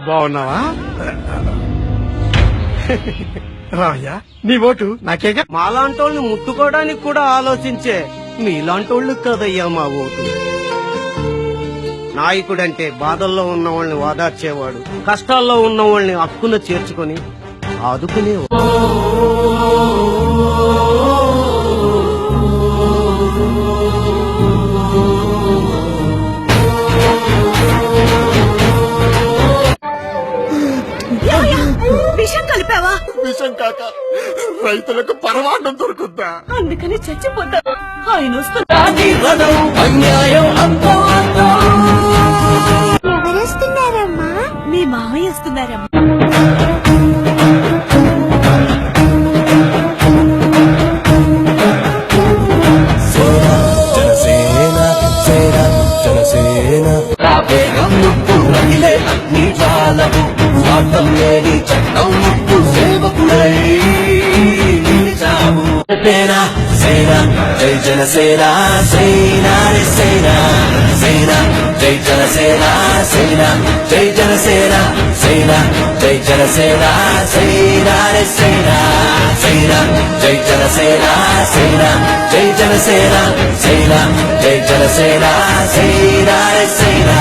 బాగున్నావా రామయ్య? నీ ఓటు నాకేగా. మాలాంటోళ్ళని ముట్టుకోవడానికి కూడా ఆలోచించే మీలాంటోళ్ళు కదయ్యా మా ఓటు. నాయకుడంటే బాధల్లో ఉన్న వాళ్ళని ఓదార్చేవాడు, కష్టాల్లో ఉన్న వాళ్ళని హక్కున చేర్చుకొని ఆదుకునేవాడు. విషం కలిపావా? విషం కాక రైతులకు పరమాన్నం దొరుకుద్దా? అందుకని చచ్చిపోతా. ఆయన ఎవరొస్తున్నారమ్మా? మీ మామయ్య వస్తున్నారమ్మా. జై జనసేన సేనా రే సేనా సేనా జై జనసేన సేనా జై జనసేన సేనా జై జనసేన సేనా రే సేనా సేనా జై జనసేన సేనా జై జనసేన సేనా జై జనసేన సేనా రే సేనా